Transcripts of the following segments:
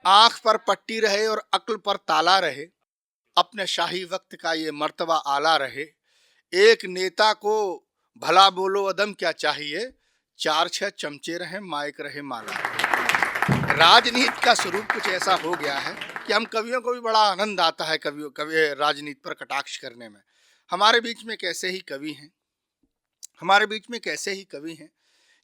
आंख पर पट्टी रहे और अक्ल पर ताला रहे, अपने शाही वक्त का ये मर्तबा आला रहे। एक नेता को भला बोलो अदम क्या चाहिए, चार छह चमचे रहे माइक रहे माला रहे। राजनीति का स्वरूप कुछ ऐसा हो गया है कि हम कवियों को भी बड़ा आनंद आता है कवि राजनीति पर कटाक्ष करने में। हमारे बीच में कैसे ही कवि हैं, हमारे बीच में कैसे ही कवि हैं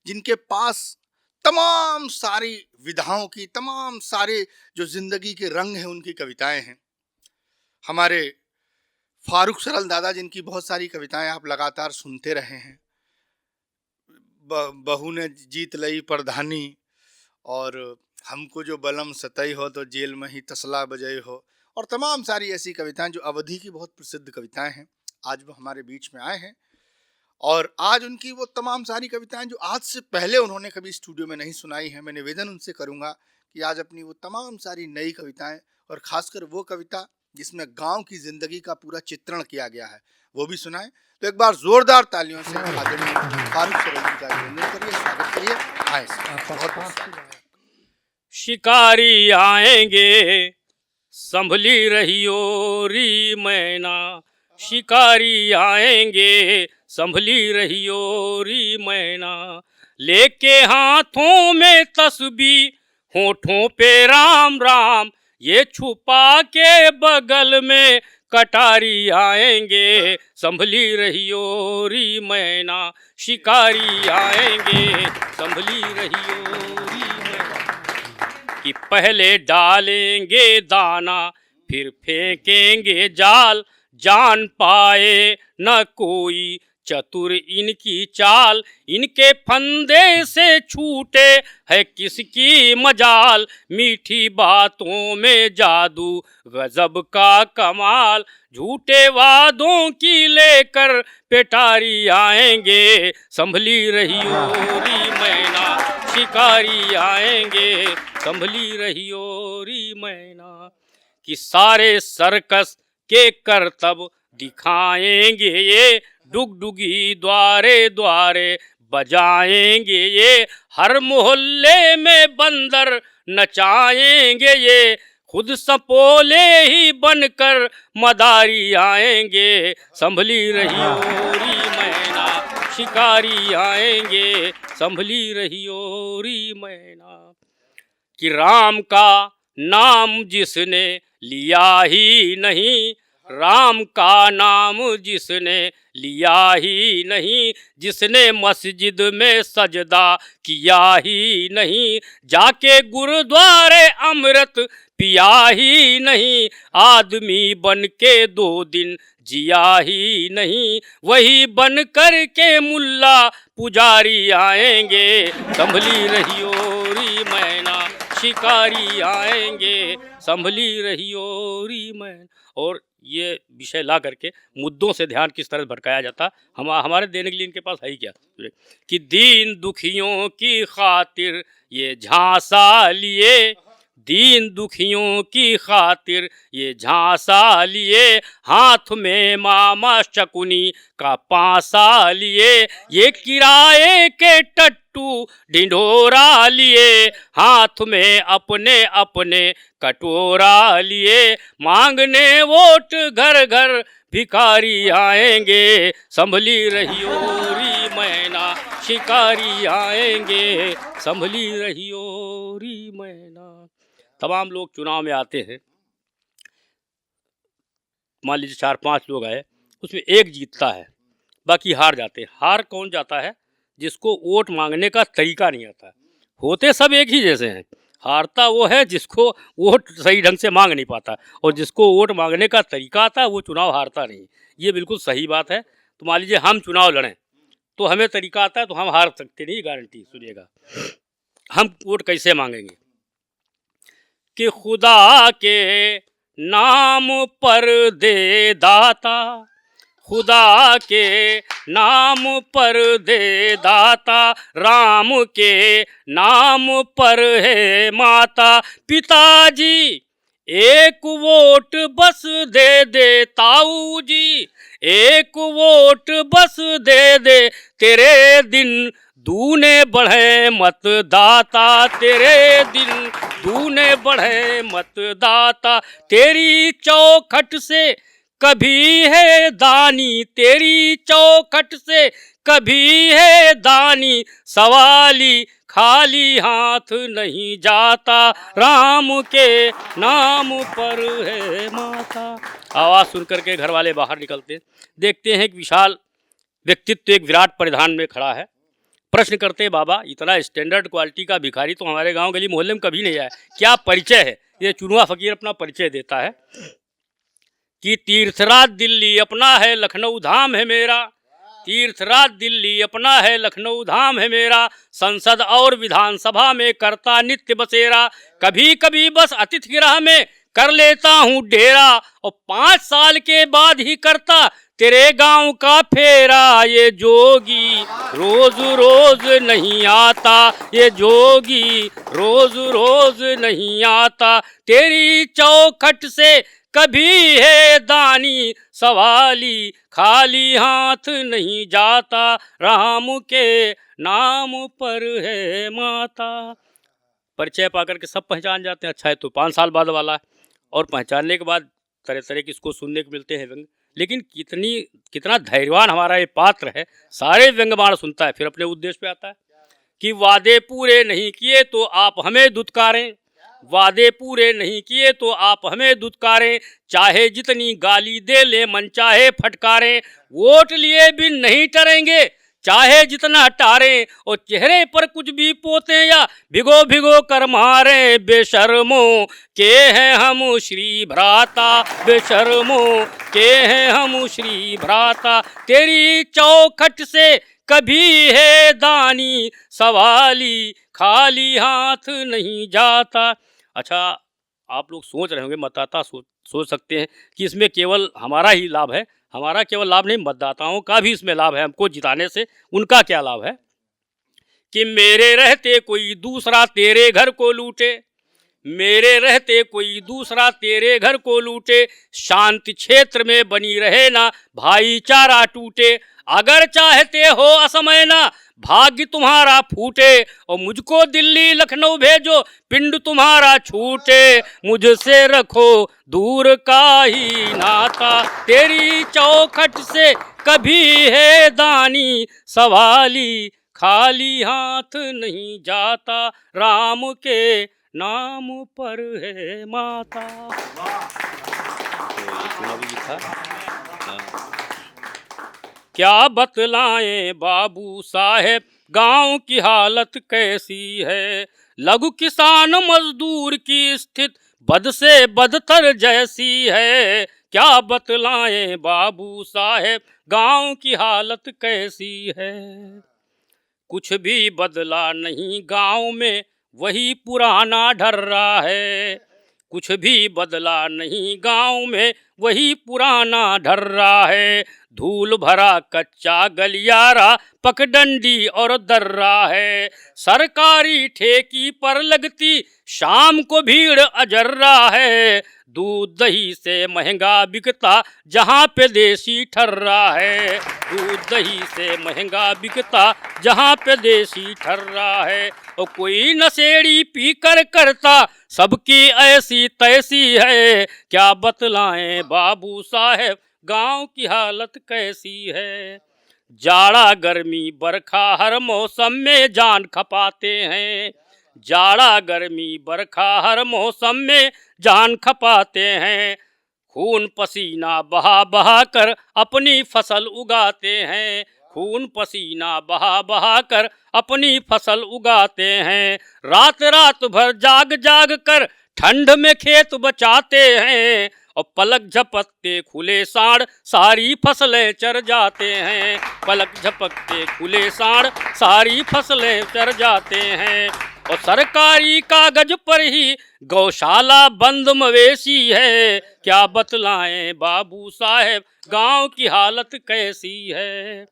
जिनके पास तमाम सारी विधाओं की, तमाम सारे जो जिंदगी के रंग हैं उनकी कविताएं हैं। हमारे फारूक सरल दादा जिनकी बहुत सारी कविताएं आप लगातार सुनते रहे हैं। बहू ने जीत लई प्रधानी, और हमको जो बलम सतई हो तो जेल में ही तसला बजई हो, और तमाम सारी ऐसी कविताएं जो अवधि की बहुत प्रसिद्ध कविताएं हैं। आज वो हमारे बीच में आए हैं और आज उनकी वो तमाम सारी कविताएं जो आज से पहले उन्होंने कभी स्टूडियो में नहीं सुनाई है, मैं निवेदन उनसे करूंगा कि आज अपनी वो तमाम सारी नई कविताएं, और खासकर वो कविता जिसमें गांव की जिंदगी का पूरा चित्रण किया गया है, वो भी सुनाएं। तो एक बार जोरदार तालियों से आदरणीय फारूक सरल जी का अभिनंदन करिए, स्वागत करिए। आए बहुत शिकारी आएंगे संभली रहियो री मैना, शिकारी आएंगे संभली रहियो री मैना, लेके हाथों में तस्बीह होठों पे राम राम, ये छुपा के बगल में कटारी आएंगे संभली रहियो री मैना, शिकारी आएंगे संभली रहियो री मैना। कि पहले डालेंगे दाना फिर फेंकेंगे जाल, जान पाए न कोई चतुर इनकी चाल, इनके फंदे से छूटे है किसकी मजाल, मीठी बातों में जादू गजब का कमाल, झूठे वादों की लेकर पेटारी आएंगे संभली रहियो री मैना, शिकारी आएंगे संभली रहियो री मैना। कि सारे सर्कस के करतब दिखाएंगे ये, डुगडुगी द्वारे द्वारे बजाएंगे ये, हर मोहल्ले में बंदर नचाएंगे ये, खुद सपोले ही बनकर मदारी आएंगे संभली रहियो री मैना, शिकारी आएंगे संभली रहियो री मैना। कि राम का नाम जिसने लिया ही नहीं, राम का नाम जिसने लिया ही नहीं, जिसने मस्जिद में सजदा किया ही नहीं, जाके गुरुद्वारे अमृत पिया ही नहीं, आदमी बन के 2 दिन जिया ही नहीं, वही बन कर के मुल्ला पुजारी आएंगे संभली रहियो री मैना, शिकारी आएंगे संभली रहियो री मैना। और ये विषय ला करके मुद्दों से ध्यान किस तरह भटकाया जाता, हमारे देने के लिए इनके पास है ही क्या। कि दीन दुखियों की खातिर ये झांसा लिए, दीन दुखियों की खातिर ये झांसा लिए, हाथ में मामा शकुनी का पासा लिए, ये किराए के टट्टू ढिंढोरा लिए, हाथ में अपने अपने कटोरा लिए, मांगने वोट घर घर भिखारी आएंगे संभली रहियो री मैना, शिकारी आएंगे संभली रहियो री मैना। तमाम लोग चुनाव में आते हैं, मान लीजिए 4-5 लोग आए, उसमें एक जीतता है, बाकी हार जाते हैं। हार कौन जाता है? जिसको वोट मांगने का तरीका नहीं आता। होते सब एक ही जैसे हैं, हारता वो है जिसको वोट सही ढंग से मांग नहीं पाता, और जिसको वोट मांगने का तरीका आता है वो चुनाव हारता नहीं। ये बिल्कुल सही बात है। तो मान लीजिए हम चुनाव लड़ें तो हमें तरीका आता है तो हम हार सकते नहीं, गारंटी। सुनिएगा, हम वोट कैसे मांगेंगे। कि खुदा के नाम पर दे दाता, खुदा के नाम पर दे दाता, राम के नाम पर है माता, पिताजी एक वोट बस दे दे ताऊ जी, एक वोट बस दे दे, तेरे दिन दूने बढ़े मतदाता तेरे दिन, दूने बढ़े मतदाता, तेरी चौखट से कभी है दानी, तेरी चौखट से कभी है दानी, सवाली खाली हाथ नहीं जाता, राम के नाम पर है माता। आवाज़ सुन करके घर वाले बाहर निकलते, देखते हैं कि विशाल व्यक्तित्व एक विराट परिधान में खड़ा है। प्रश्न करते, बाबा इतना स्टैंडर्ड क्वालिटी का भिखारी तो हमारे गांव गली मोहल्ले में कभी नहीं आया, क्या परिचय है? ये चुनवा फकीर अपना परिचय देता है कि तीर्थराज दिल्ली अपना है, लखनऊ धाम है मेरा, तीर्थराज दिल्ली अपना है, लखनऊ धाम है मेरा, संसद और विधानसभा में करता नित्य बसेरा, कभी कभी बस अतिथि गृह में कर लेता हूँ डेरा, और 5 साल के बाद ही करता तेरे गांव का फेरा। ये जोगी रोज रोज नहीं आता, ये जोगी रोज रोज नहीं आता, तेरी चौखट से कभी है दानी, सवाली खाली हाथ नहीं जाता, राम के नाम पर है माता। परिचय पाकर के सब पहचान जाते हैं, अच्छा है तो 5 साल बाद वाला है, और पहचानने के बाद तरह तरह के इसको सुनने को मिलते हैं व्यंग। लेकिन कितना धैर्यवान हमारा ये पात्र है, सारे व्यंग्यबाण सुनता है, फिर अपने उद्देश्य पे आता है कि वादे पूरे नहीं किए तो आप हमें दुत्कारें, वादे पूरे नहीं किए तो आप हमें दुत्कारें, चाहे जितनी गाली दे ले मन चाहे फटकारें, वोट लिए भी नहीं टरेंगे चाहे जितना टारें, और चेहरे पर कुछ भी पोते या भिगो भिगो कर मारे, बेशर्मों के हैं हम श्री भ्राता, बेशर्मों के हैं हम श्री भ्राता, तेरी चौखट से कभी है दानी, सवाली खाली हाथ नहीं जाता। अच्छा, आप लोग सोच रहे होंगे, मतदाता सोच सकते हैं कि इसमें केवल हमारा ही लाभ है। हमारा केवल लाभ नहीं, मतदाताओं का भी इसमें लाभ है, हमको जिताने से उनका क्या लाभ है कि मेरे रहते कोई दूसरा तेरे घर को लूटे, मेरे रहते कोई दूसरा तेरे घर को लूटे, शांति क्षेत्र में बनी रहे ना भाईचारा टूटे, अगर चाहते हो असमय ना भाग्य तुम्हारा फूटे, और मुझको दिल्ली लखनऊ भेजो पिंड तुम्हारा छूटे, मुझसे रखो दूर का ही नाता, तेरी चौखट से कभी है दानी, सवाली खाली हाथ नहीं जाता, राम के नाम पर है माता। क्या बतलाएं बाबू साहेब गांव की हालत कैसी है, लघु किसान मजदूर की स्थिति बद से बदतर जैसी है, क्या बतलाएं बाबू साहेब गांव की हालत कैसी है, कुछ भी बदला नहीं गांव में वही पुराना ढर्रा है, कुछ भी बदला नहीं गांव में वही पुराना ढर्रा है, धूल भरा कच्चा गलियारा पगडंडी और दर्रा है, सरकारी ठेकी पर लगती शाम को भीड़ अजर्रा है, दूध दही से महंगा बिकता जहाँ पे देसी ठर्रा है, दूध दही से महंगा बिकता जहाँ पे देसी ठर्रा है, और कोई नशेड़ी पी कर करता सबकी ऐसी तैसी है, क्या बतलाएं बाबू साहेब गांव की हालत कैसी है, जाड़ा गर्मी बरखा हर मौसम में जान खपाते हैं, जाड़ा गर्मी बरखा हर मौसम में जान खपाते हैं, खून पसीना बहा बहा कर अपनी फसल उगाते हैं, खून पसीना बहा बहा कर अपनी फसल उगाते हैं, रात रात भर जाग जाग कर ठंड में खेत बचाते हैं, और पलक झपकते खुले साड़ सारी फसलें चर जाते हैं, पलक झपकते खुले साड़ सारी फसलें चर जाते हैं, और सरकारी कागज पर ही गौशाला बंद मवेशी है, क्या बतलाएं बाबू साहेब गांव की हालत कैसी है,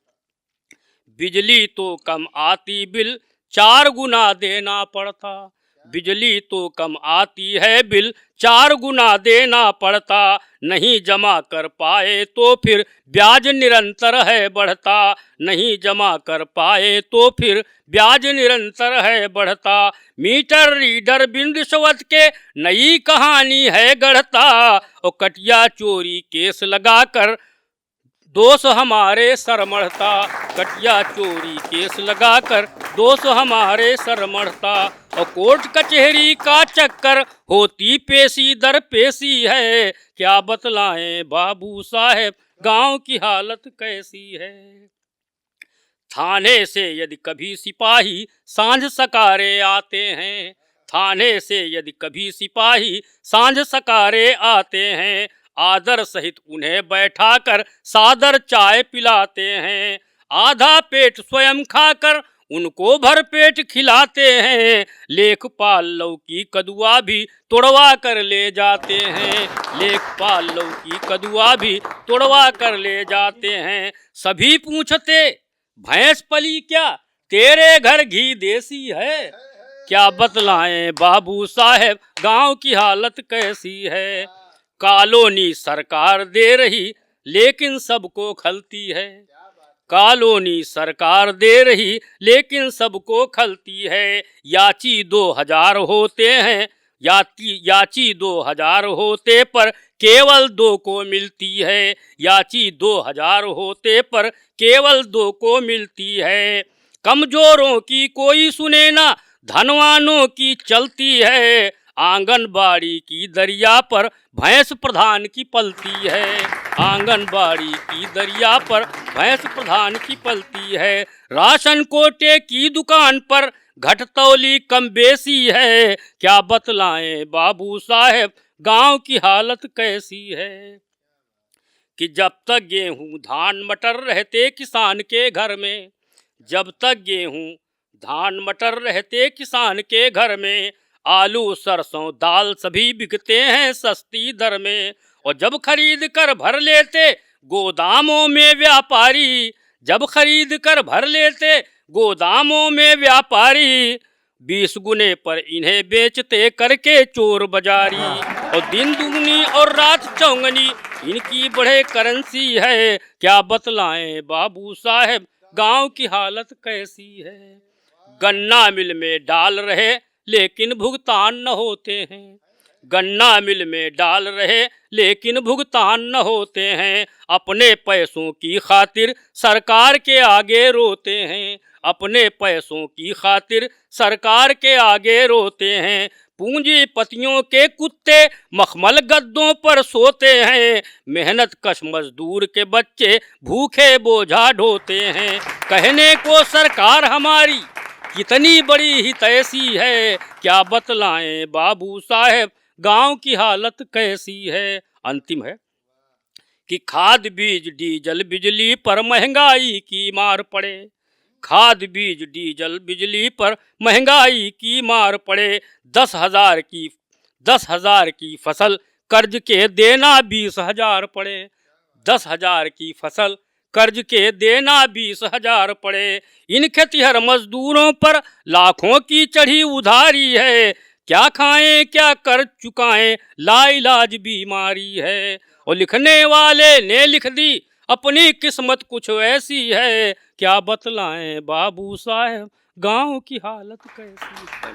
बिजली तो कम आती बिल 4 गुना देना पड़ता, बिजली तो कम आती है, बिल 4 गुना देना पड़ता, नहीं जमा कर पाए तो फिर ब्याज निरंतर है बढ़ता, नहीं जमा कर पाए तो फिर ब्याज निरंतर है बढ़ता। मीटर रीडर बिन रिश्वत के नई कहानी है गढ़ता, और कटिया चोरी केस लगाकर दोष हमारे सर मढ़ता, कटिया चोरी केस लगाकर दोष हमारे सर मढ़ता। और कोर्ट कचहरी का चक्कर होती पेशी दर पेशी है, क्या बतलाएं बाबू साहेब गांव की हालत कैसी है। थाने से यदि कभी सिपाही सांझ सकारे आते हैं, थाने से यदि कभी सिपाही सांझ सकारे आते हैं, आदर सहित उन्हें बैठाकर सादर चाय पिलाते हैं, आधा पेट स्वयं खाकर उनको भर पेट खिलाते हैं, लेखपाल लौकी कदुआ भी तोड़वा कर ले जाते हैं, लेखपाल लौकी कदुआ भी तोड़वा कर ले जाते हैं। सभी पूछते भैंस पली क्या, तेरे घर घी देसी है, क्या बतलाएं बाबू साहेब गांव की हालत कैसी है। कॉलोनी सरकार दे रही लेकिन सबको खलती है, कॉलोनी सरकार दे रही लेकिन सबको खलती है। याची 2000 होते हैं, याची 2000 होते पर केवल 2 को मिलती है, याची 2000 होते पर केवल 2 को मिलती है। कमजोरों की कोई सुने ना, धनवानों की चलती है, आंगनबाड़ी की दरिया पर भैंस प्रधान की पलती है, आंगनबाड़ी की दरिया पर भैंस प्रधान की पलती है। राशन कोटे की दुकान पर घटतौली कम बेसी है, क्या बतलाएं बाबू साहेब गांव की हालत कैसी है। कि जब तक गेहूं धान मटर रहते किसान के घर में, जब तक गेहूं धान मटर रहते किसान के घर में, आलू सरसों दाल सभी बिकते हैं सस्ती दर में। और जब खरीद कर भर लेते गोदामों में व्यापारी, जब खरीद कर भर लेते गोदामों में व्यापारी, 20 गुने पर इन्हें बेचते करके चोर बाजारी। और दिन दुगनी और रात चौगनी इनकी बढ़े करेंसी है, क्या बतलाएं बाबू साहेब गांव की हालत कैसी है। गन्ना मिल में डाल रहे लेकिन भुगतान न होते हैं, गन्ना मिल में डाल रहे लेकिन भुगतान न होते हैं। अपने पैसों की खातिर सरकार के आगे रोते हैं, अपने पैसों की खातिर सरकार के आगे रोते हैं। पूंजीपतियों के कुत्ते मखमल गद्दों पर सोते हैं, मेहनत कश मजदूर के बच्चे भूखे बोझा ढोते हैं। कहने को सरकार हमारी कितनी बड़ी हितैषी है, क्या बतलाएं बाबू साहेब गांव की हालत कैसी है। अंतिम है कि खाद बीज डीजल बिजली पर महंगाई की मार पड़े, खाद बीज डीजल बिजली पर महंगाई की मार पड़े। 10,000 की फसल कर्ज के देना 20,000 पड़े, 10,000 की फसल कर्ज के देना 20,000 पड़े। इन खेतिहर मजदूरों पर लाखों की चढ़ी उधारी है, क्या खाएं क्या कर चुकाएं लाइलाज बीमारी है। और लिखने वाले ने लिख दी अपनी किस्मत कुछ ऐसी है, क्या बतलाएं बाबू साहब गांव की हालत कैसी है।